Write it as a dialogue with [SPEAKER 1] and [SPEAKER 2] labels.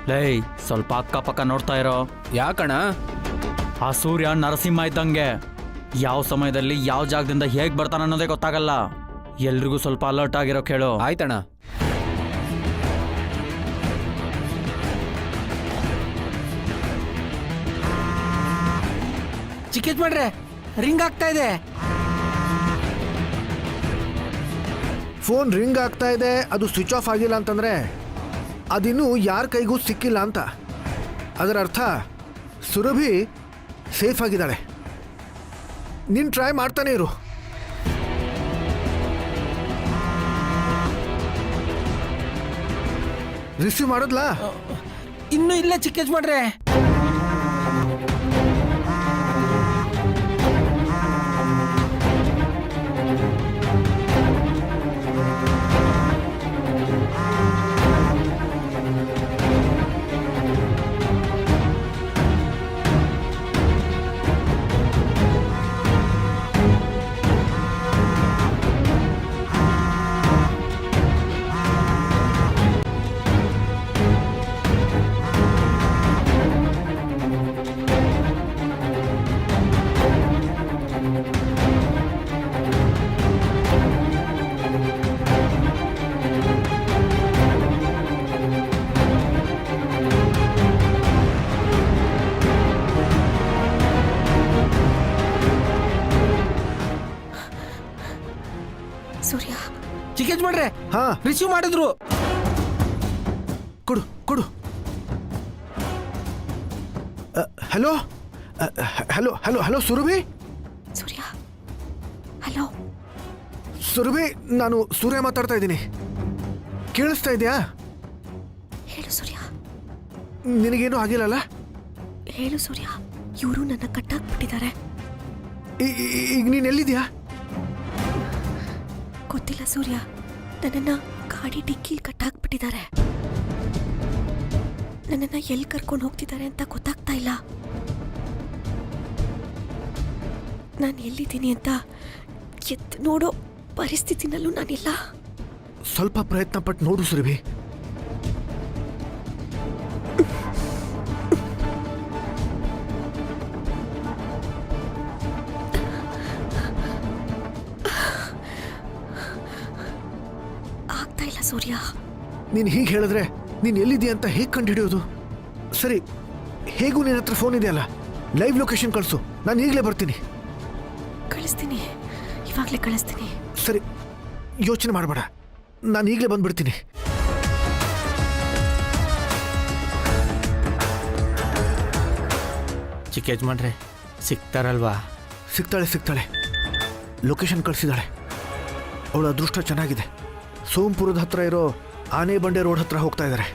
[SPEAKER 1] ಲೈ ಸ್ವಲ್ಪ ಅಕ್ಕಪಕ್ಕ ನೋಡ್ತಾ ಇರೋ.
[SPEAKER 2] ಯಾಕಣ?
[SPEAKER 1] ಆ ಸೂರ್ಯ ನರಸಿಂಹ ಇದ್ದಂಗೆ ಯಾವ ಸಮಯದಲ್ಲಿ ಯಾವ ಜಾಗದಿಂದ ಹೇಗ್ ಬರ್ತಾನ ಅನ್ನೋದೇ ಗೊತ್ತಾಗಲ್ಲ. ಎಲ್ರಿಗೂ ಸ್ವಲ್ಪ ಅಲರ್ಟ್ ಆಗಿರೋ ಕೇಳು.
[SPEAKER 2] ಆಯ್ತಣ್ಣ.
[SPEAKER 3] ಚಿಕ್ಕೇಜ್ ಮಾಡ್ರೆ ರಿಂಗ್ ಆಗ್ತಾ ಇದೆ.
[SPEAKER 4] ಫೋನ್ ರಿಂಗ್ ಆಗ್ತಾ ಇದೆ, ಅದು ಸ್ವಿಚ್ ಆಫ್ ಆಗಿಲ್ಲ ಅಂತಂದರೆ ಅದಿನ್ನೂ ಯಾರ ಕೈಗೂ ಸಿಕ್ಕಿಲ್ಲ ಅಂತ. ಅದರ ಅರ್ಥ ಸುರಭಿ ಸೇಫ್ ಆಗಿದ್ದಾಳೆ. ನೀನು ಟ್ರೈ ಮಾಡ್ತಾನೆ ಇರು. ರಿಸೀವ್ ಮಾಡೋದ್ಲಾ?
[SPEAKER 3] ಇನ್ನೂ ಇಲ್ಲ ಚಿಕ್ಕೇಜ್ ಮಾಡ್ರೆ.
[SPEAKER 5] ಸೂರ್ಯ,
[SPEAKER 3] ಚಿಕ್ಕೇಜ್ ಮಾಡ್ರೆ
[SPEAKER 4] ಹಾ,
[SPEAKER 3] ರಿಸೀವ್ ಮಾಡಿದ್ರು.
[SPEAKER 4] ಕೊಡು ಕೊಡು. Hello hello hello hello Surabhi.
[SPEAKER 5] Surya, hello.
[SPEAKER 4] Surabhi, ನಾನು ಸೂರ್ಯ ಮಾತಾಡ್ತಾ ಇದ್ದೀನಿ. ಕೇಳಿಸ್ತಾ ಇದೆಯಾ?
[SPEAKER 5] ಹೇಳು ಸೂರ್ಯ.
[SPEAKER 4] ನಿನಗೇನು ಆಗಿಲ್ಲಲ್ಲ?
[SPEAKER 5] ಹೇಳು ಸೂರ್ಯ. ಇವರು ನನ್ನ ಕಟ್ಟಾಕ್ಬಿಟ್ಟಿದ್ದಾರೆ.
[SPEAKER 4] ಈಗ ನೀನು ಎಲ್ಲಿದ್ಯಾ?
[SPEAKER 5] ಗೊತ್ತಿಲ್ಲ ಸೂರ್ಯ, ನನ್ನನ್ನ ಗಾಡಿ ಡಿಕ್ಕಿಲ್ ಕಟ್ಟಾಕ್ಬಿಟ್ಟಿದ್ದಾರೆ. ನನ್ನನ್ನ ಎಲ್ಲಿ ಕರ್ಕೊಂಡು ಹೋಗ್ತಿದ್ದಾರೆ ಅಂತ ಗೊತ್ತಾಗ್ತಾ ಇಲ್ಲ. ನಾನು ಎಲ್ಲಿದ್ದೀನಿ ಅಂತ ಎದ್ದು ನೋಡೋ ಪರಿಸ್ಥಿತಿನಲ್ಲೂ ನಾನಿಲ್ಲ.
[SPEAKER 4] ಸ್ವಲ್ಪ ಪ್ರಯತ್ನ ಪಟ್ಟು ನೋಡು ಸುರಭಿ.
[SPEAKER 5] ಆಗ್ತಾ ಇಲ್ಲ ಸೂರ್ಯ.
[SPEAKER 4] ನೀನು ಹೀಗೆ ಹೇಳಿದ್ರೆ ನೀನು ಎಲ್ಲಿದೆಯಾ ಅಂತ ಹೇಗೆ ಕಂಡುಹಿಡಿಯೋದು? ಸರಿ, ಹೇಗೂ ನಿನ್ನ ಹತ್ರ ಫೋನ್ ಇದೆಯಲ್ಲ, ಲೈವ್ ಲೊಕೇಶನ್ ಕಳಿಸು. ನಾನು ಈಗಲೇ ಬರ್ತೀನಿ.
[SPEAKER 5] ಕಳಿಸ್ತೀನಿ, ಇವಾಗಲೇ ಕಳಿಸ್ತೀನಿ.
[SPEAKER 4] ಸರಿ, ಯೋಚನೆ ಮಾಡಬೇಡ, ನಾನು ಈಗಲೇ ಬಂದ್ಬಿಡ್ತೀನಿ.
[SPEAKER 3] ಚಿಕ್ಕೇಜ್ ಮಾಡ್ರೆ ಸಿಗ್ತಾರಲ್ವಾ?
[SPEAKER 4] ಸಿಗ್ತಾಳೆ ಸಿಗ್ತಾಳೆ. ಲೊಕೇಶನ್ ಕಳಿಸಿದಾಳೆ. ಅವಳ ಅದೃಷ್ಟ ಚೆನ್ನಾಗಿದೆ. ಸೋಂಪುರದ ಹತ್ರ ಇರೋ ಆನೆ ಬಂಡೆ ರೋಡ್ ಹತ್ರ ಹೋಗ್ತಾ ಇದ್ದಾರೆ.